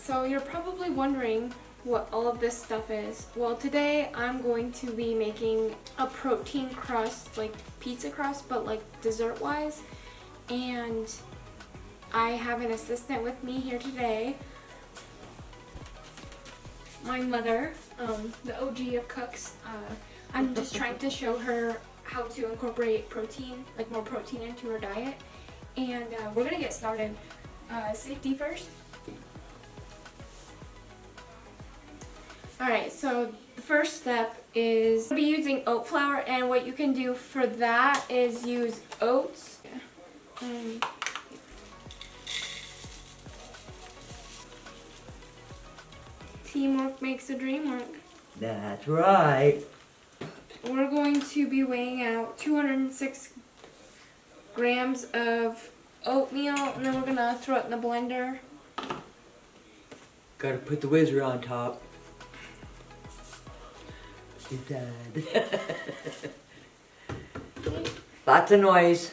so you're probably wondering what all of this stuff is. Well, today I'm going to be making a protein crust, like pizza crust, but like dessert wise. And I have an assistant with me here today. My mother, the OG of cooks. I'm just trying to show her how to incorporate protein, like more protein into her diet. And we're gonna get started. Safety first. Alright, so the first step is I'll be using oat flour, and what you can do for that is use oats. Teamwork makes the dream work. That's right. We're going to be weighing out 206 grams of oatmeal, and then we're going to throw it in the blender. Gotta put the whizzer on top. Lots of noise.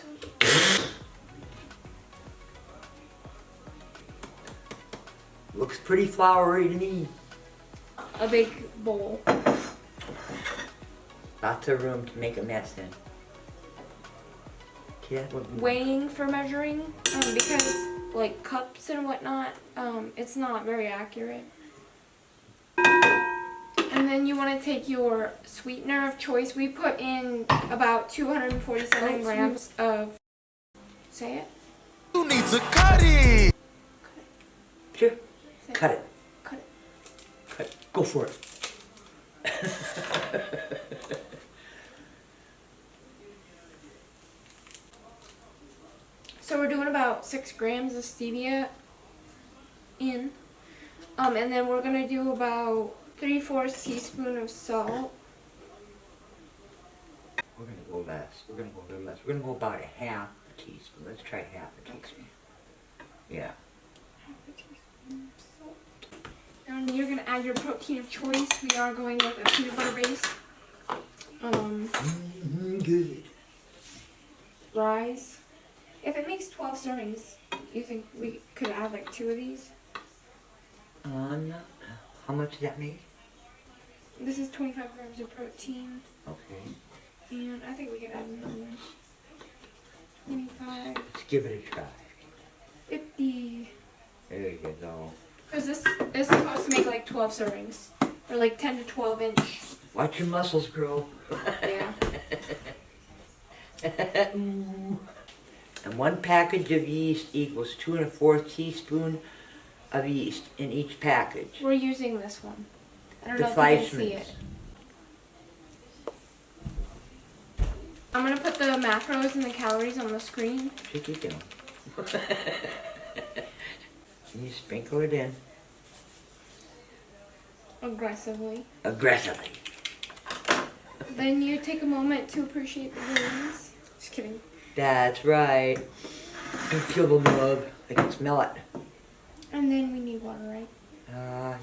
Looks pretty floury to me. A big bowl. Lots of room to make a mess in. Yeah, Weighing for measuring, because like cups and whatnot, it's not very accurate. And then you want to take your sweetener of choice. We put in about 247 grams of. Say it. You need to cut it. Sure. Say Cut it. Cut it. Cut it. Go for it. So we're doing about 6 grams of stevia in. And then we're going to do about 3/4 teaspoon of salt. We're gonna go less. We're gonna go a little less. We're gonna go about a half a teaspoon. Let's try half a teaspoon. Yeah. Half a teaspoon of salt. And you're going to add your protein of choice. We are going with a peanut butter base. Good. Rice. If it makes 12 servings, you think we could add like 2 of these? How much does that make? This is 25 grams of protein. Okay. And I think we could add another 25. Let's give it a try. 50. There you go. Because this is supposed to make like 12 servings. Or like 10 to 12 inch. Watch your muscles grow. Yeah. And 1 package of yeast equals 2 1/4 teaspoon of yeast in each package. We're using this one. I don't The know if you can see Fleischmann's. it. I'm going to put the macros and the calories on the screen. Should keep going. You sprinkle it in. Aggressively. Aggressively. Then you take a moment to appreciate the greens. Just kidding. That's right. I can feel the love. I can smell it. And then we need water, right?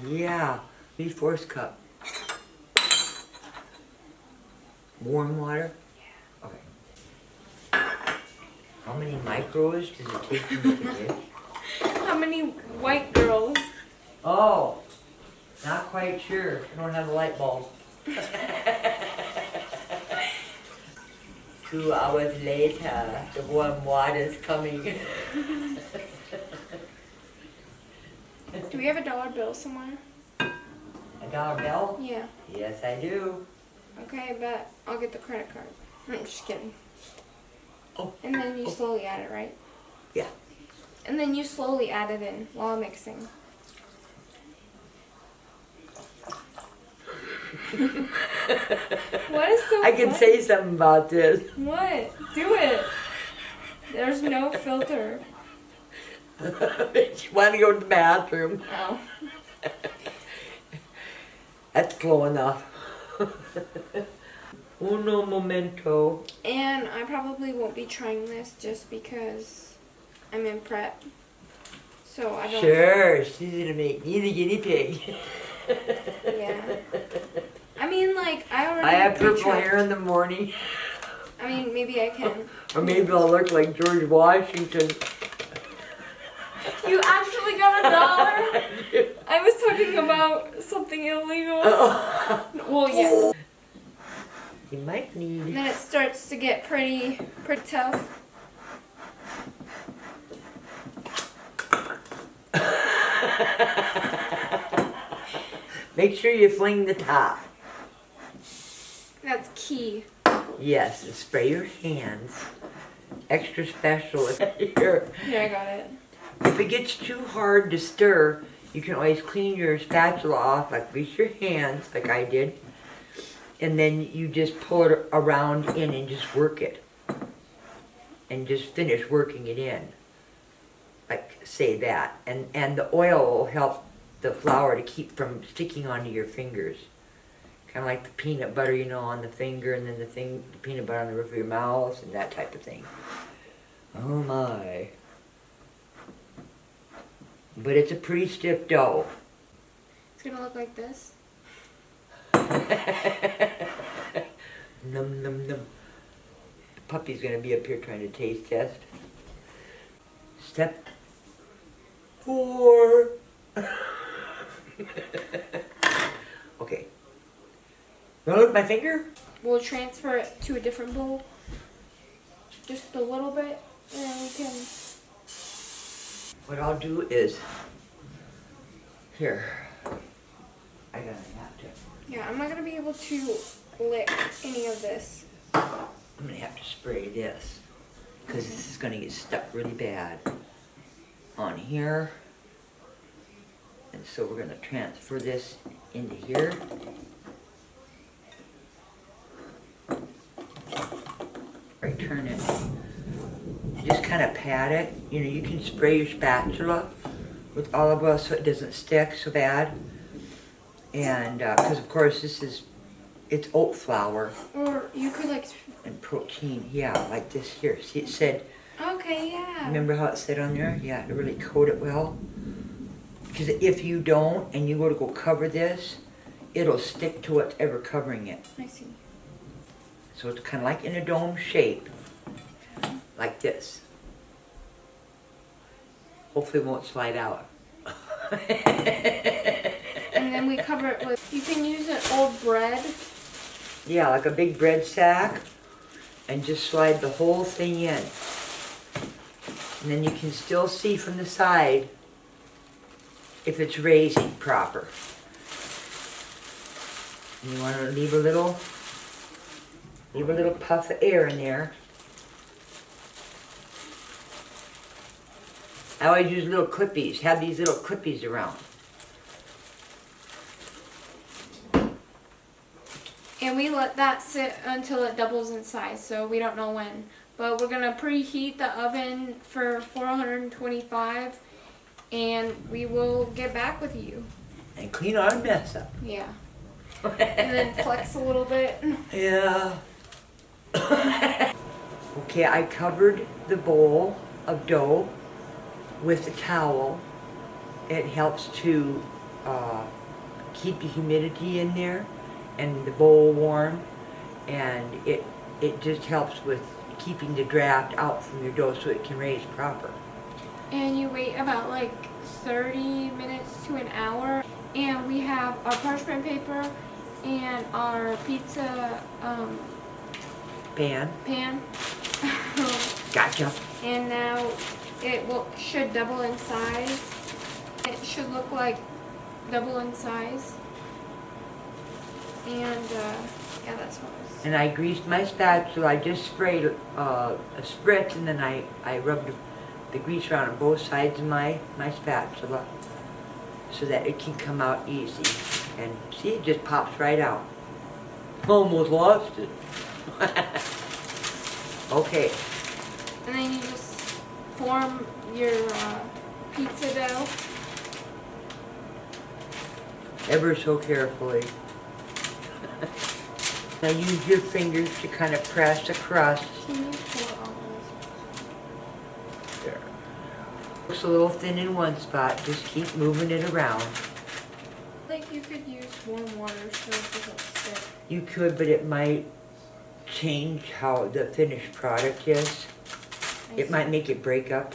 Yeah. 3/4 cup. Warm water? Yeah. Okay. How many micros does it take to make a dish? How many white girls? Oh, not quite sure. I don't have a light bulb. 2 hours later, the warm water's coming. Do we have a dollar bill somewhere? A dollar bill? Yeah. Yes, I do. Okay, but I'll get the credit card. I'm just kidding. Oh. And then you slowly add it, right? Yeah. And then you slowly add it in while mixing. What is so I can funny? say something about this. What? Do it. There's no filter. You want to go to the bathroom? Oh. That's slow enough. Uno momento. And I probably won't be trying this just because I'm in prep. So I don't. Sure, she's gonna make me the guinea pig. Yeah. I mean, like, I already. I have purple pre-checked. hair in the morning. I mean, maybe I can. Or maybe I'll look like George Washington. You actually got $1? I was talking about something illegal. Well, yeah. You might need. Then it starts to get pretty tough. Make sure you fling the top. That's key. Yes, and spray your hands. Extra special if you're. Yeah, I got it. If it gets too hard to stir, you can always clean your spatula off, like with your hands, like I did. And then you just pull it around in and just work it. And just finish working it in. Like, say that. And the oil will help the flour to keep from sticking onto your fingers. Kind of like the peanut butter, you know, on the finger, and then the peanut butter on the roof of your mouth, and that type of thing. Oh my. But it's a pretty stiff dough. It's gonna look like this. Num num num. The puppy's gonna be up here trying to taste test. Step 4. Okay. You wanna look at my finger? We'll transfer it to a different bowl. Just a little bit, and then we can. What I'll do is, here, I got a napkin. Yeah, I'm not gonna be able to lick any of this. I'm gonna have to spray this, because this is gonna get stuck really bad on here. And so we're gonna transfer this into here. Right, turn it. Just kind of pat it. You know, you can spray your spatula with olive oil so it doesn't stick so bad. And because of course it's oat flour Or you could like. and protein. Yeah, like this here. See, it said. Okay, yeah. Remember how it said on there? Yeah, to really coat it well. Because if you don't and you go to go cover this, it'll stick to what's ever covering it. I see. So it's kind of like in a dome shape, like this. Hopefully it won't slide out. And then we cover it with. You can use an old bread. Yeah, like a big bread sack, and just slide the whole thing in. And then you can still see from the side if it's raising proper. And you want to leave a little puff of air in there. I always use little clippies, have these little clippies around. And we let that sit until it doubles in size, so we don't know when. But we're going to preheat the oven for 425, and we will get back with you. And clean our mess up. Yeah. And then flex a little bit. Yeah. Okay, I covered the bowl of dough with a towel. It helps to keep the humidity in there and the bowl warm, and it just helps with keeping the draft out from your dough so it can raise proper. And you wait about like 30 minutes to an hour. And we have our parchment paper and our pizza Pan. Gotcha. And now it should double in size. It should look like double in size. And yeah, that's what it was. And I greased my spatula. I just sprayed a spritz, and then I rubbed the grease around on both sides of my spatula so that it can come out easy. And see, it just pops right out. Almost lost it. Okay. And then you just form your pizza dough. Ever so carefully. Now use your fingers to kind of press the crust. Can you pour all There. Looks a little thin in one spot. Just keep moving it around. Like you could use warm water so it doesn't stick. You could, but it might change how the finished product is. It might make it break up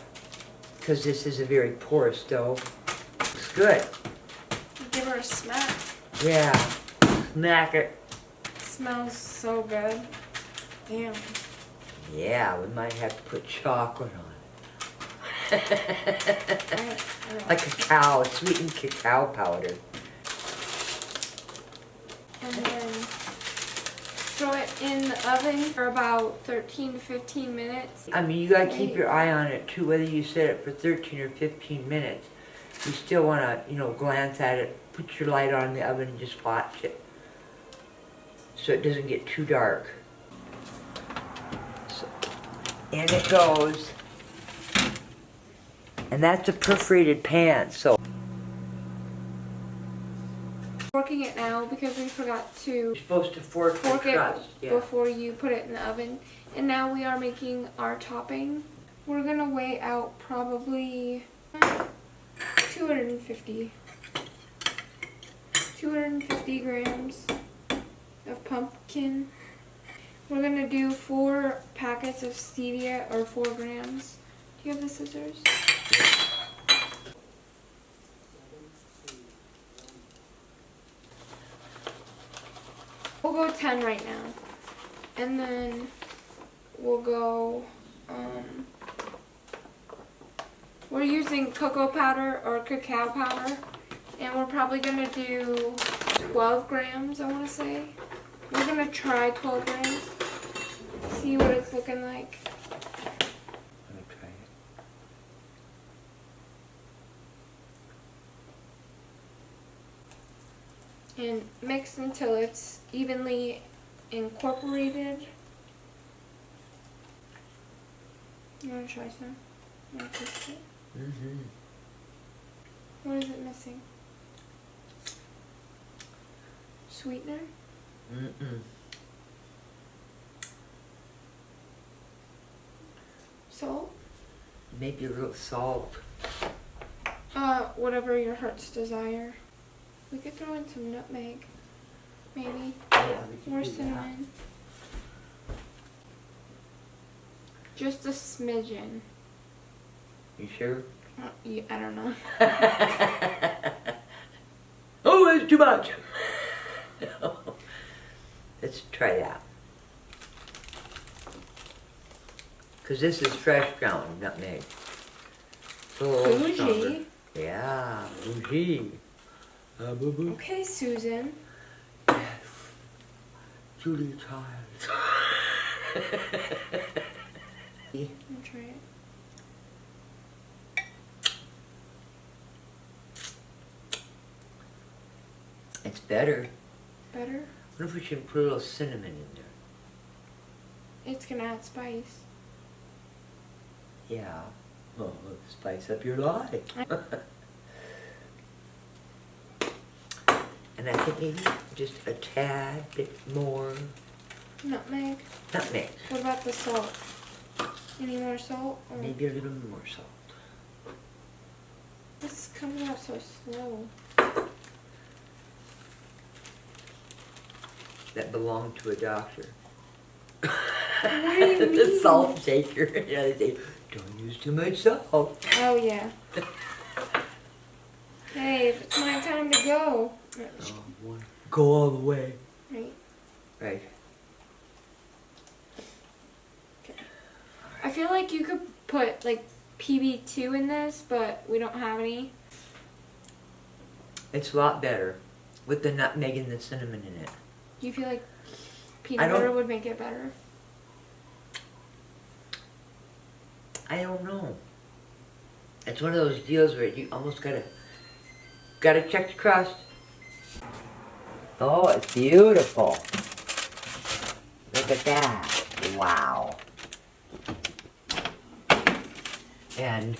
because this is a very porous dough. Looks good. smack. Yeah. Smack it. Smells so good. Damn. Yeah, we might have to put chocolate on it. Like cacao, sweetened cacao powder. And then throw it in the oven for about 13 to 15 minutes. I mean, you gotta keep your eye on it too, whether you set it for 13 or 15 minutes. You still wanna, glance at it, put your light on in the oven and just watch it. So it doesn't get too dark. So, in it goes. And that's a perforated pan, so. Forking it now because we forgot to You're supposed to fork the it crust. Yeah. before you put it in the oven. And now we are making our topping. We're gonna weigh out probably 250 grams of pumpkin. We're gonna do 4 packets of stevia, or 4 grams. Do you have the scissors? We'll go 10 right now. And then we'll go, we're using cocoa powder or cacao powder. And we're probably gonna do 12 grams, I wanna say. We're gonna try 12 grams. See what it's looking like. Let me try it. And mix until it's evenly incorporated. You wanna try some? You wanna taste it? Mm-hmm. What is it missing? Sweetener? Mm-mm. Salt? Maybe a little salt. Whatever your heart's desire. We could throw in some nutmeg. Maybe. Yeah, we can More do that. cinnamon. Just a smidgen. You sure? Yeah, I don't know. Oh, it's too much. No. Let's try that. Because this is fresh ground nutmeg. It's a little stronger. Bougie. Yeah, bougie. Boo-boo. Okay, Susan. Julie Child. I'll try it. It's better. Better? What if we should put a little cinnamon in there? It's gonna add spice. Yeah. Oh, spice up your life. And I think maybe just a tad bit more Nutmeg. nutmeg. What about the salt? Any more salt? Or Maybe a little more salt. this is coming out so slow. That belonged to a doctor. What do you The mean? salt shaker. You know, they say, don't use too much salt. Oh yeah. Hey, if it's my time to go. Go all the way. Right. Right. I feel like you could put like PB2 in this, but we don't have any. It's a lot better with the nutmeg and the cinnamon in it. Do you feel like I peanut don't- butter would make it better? I don't know. It's one of those deals where you almost gotta check the crust. Oh, it's beautiful. Look at that. Wow. And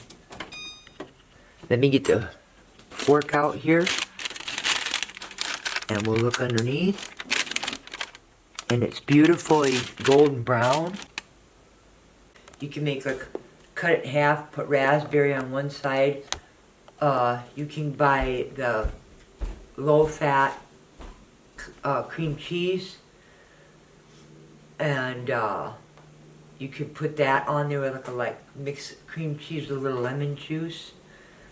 let me get the fork out here. And we'll look underneath. And it's beautifully golden brown. You can make like, cut it in half, put raspberry on one side. You can buy the low fat cream cheese. And you could put that on there with like mix cream cheese with a little lemon juice.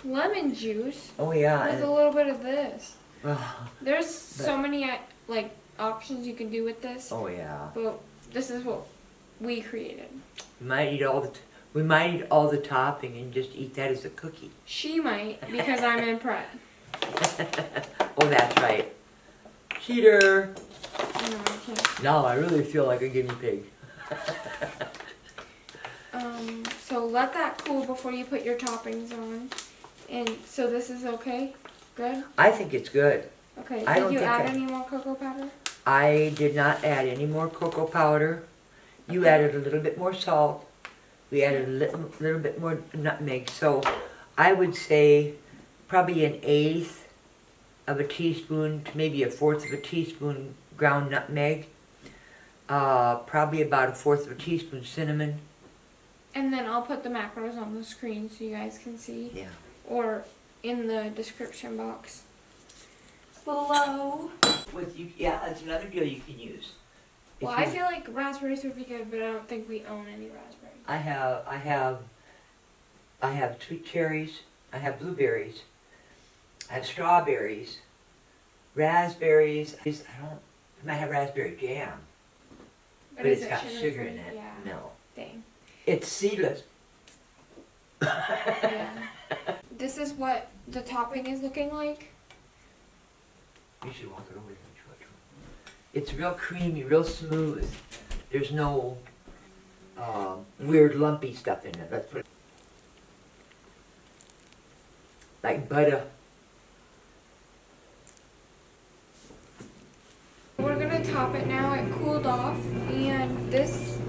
Lemon juice Oh yeah. with And a little bit of this. There's so many like options you can do with this, Oh yeah. but this is what we created. We might eat all the topping and just eat that as a cookie. She might, because I'm in prep. Oh, that's right. Cheater. No, I can't. No, I really feel like a guinea pig. So let that cool before you put your toppings on. And so this is okay? Good? I think it's good. Okay. I Did don't you think add I- any more cocoa powder? I did not add any more cocoa powder. You added a little bit more salt. We added a little bit more nutmeg. So I would say probably an eighth of a teaspoon to maybe a fourth of a teaspoon ground nutmeg. Probably about a fourth of a teaspoon cinnamon. And then I'll put the macros on the screen so you guys can see. Yeah. Or in the description box below. Yeah, that's another deal you can use. Well, I feel like raspberries would be good, but I don't think we own any raspberries. I have sweet cherries. I have blueberries. I have strawberries, raspberries. I might have raspberry jam, but is it's it got sugar in it. Yeah. No, Dang. it's seedless. Yeah. This is what the topping is looking like. You should walk it over here. It's real creamy, real smooth. There's no weird lumpy stuff in it. Let's put it like butter. We're gonna top it now. It cooled off, and this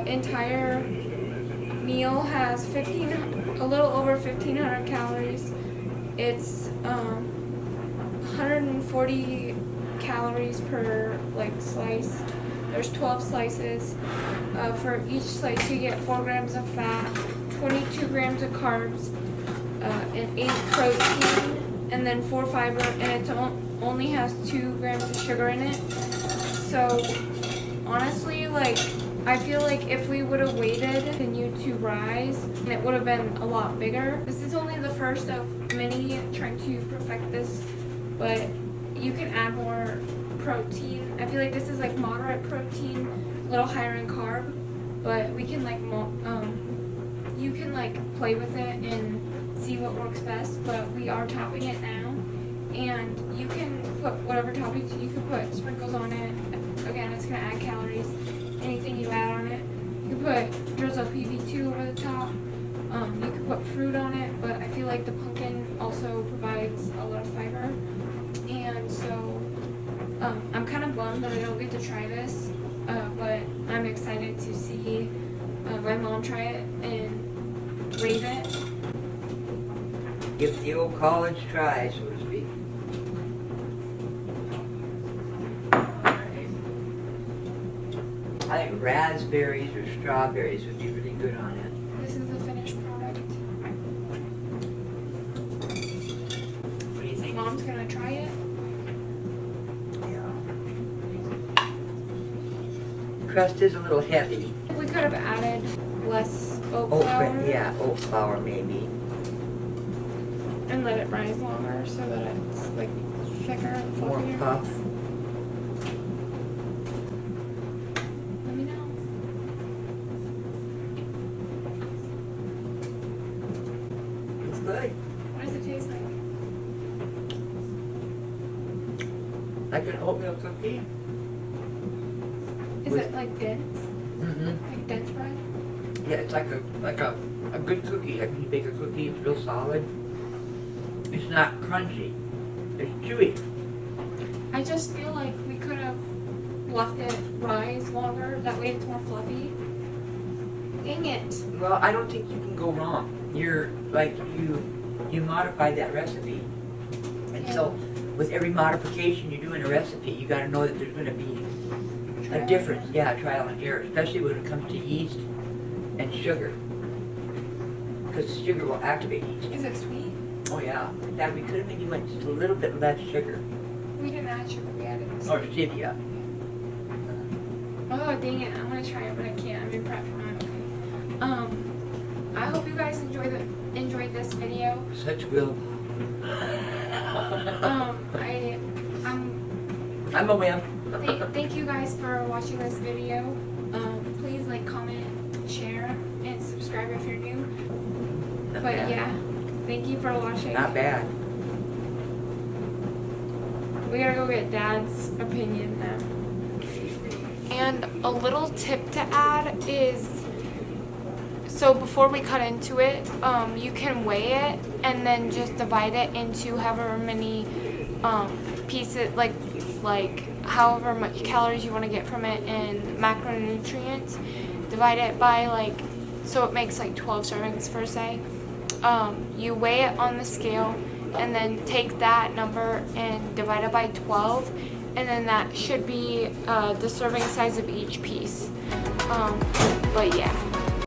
entire meal has a little over 1,500 calories. It's 140 calories per slice. There's 12 slices. For each slice, you get 4 grams of fat, 22 grams of carbs, and 8 protein, and then 4 fiber, and it only has 2 grams of sugar in it. So honestly, I feel like if we would have waited for you to rise, it would have been a lot bigger. This is only the first of many trying to perfect this, but you can add more protein. I feel like this is moderate protein, a little higher in carb, but we can you can play with it and see what works best. But we are topping it now, and you can put whatever toppings you can put. Sprinkles on it. Again, it's gonna add calories. Anything you add on it, you can put drizzle PB2 over the top. You can put fruit on it, but I feel like the pumpkin also provides a lot of fiber. And so I'm kind of bummed that I don't get to try this, but I'm excited to see my mom try it and rate it. Give it the old college try, so to speak. I think raspberries or strawberries would be really good on it. This is the finished product. What do you think? Mom's gonna try it. Yeah. Crust is a little heavy. We could have added less oat Oat, flour yeah, oat flour maybe. and let it rise longer so that it's thicker and More fluffier. puff. Let me know. It's good. What does it taste like? Like an oatmeal cookie. Is With- it dense? Mm-hmm. Like dense bread? Yeah, it's like a good cookie. Like when you bake a cookie, it's real solid. It's not crunchy. It's chewy. I just feel like we could have left it rise longer. That way it's more fluffy. Dang it. Well, I don't think you can go wrong. You're you modify that recipe, and so with every modification you do in a recipe, you got to know that there's going to be a difference. Yeah, trial and error, especially when it comes to yeast and sugar, because sugar will activate yeast. Is it sweet? Oh yeah. In fact, we could have maybe went just a little bit less sugar. We didn't add sugar. We added this. Or stevia. Oh, dang it. I want to try it, but I can't. I'm in prep. Okay. I hope you guys enjoyed this video. Such will. I I'm a wimp. Thank you guys for watching this video. Please like, comment, share, and subscribe if you're new. Not But bad. yeah, thank you for watching. Not bad. We gotta go get Dad's opinion now. And a little tip to add is, so before we cut into it, you can weigh it and then just divide it into however many pieces, like however much calories you want to get from it and macronutrients. Divide it by like, so it makes like 12 servings per se. You weigh it on the scale and then take that number and divide it by 12, and then that should be the serving size of each piece. But yeah.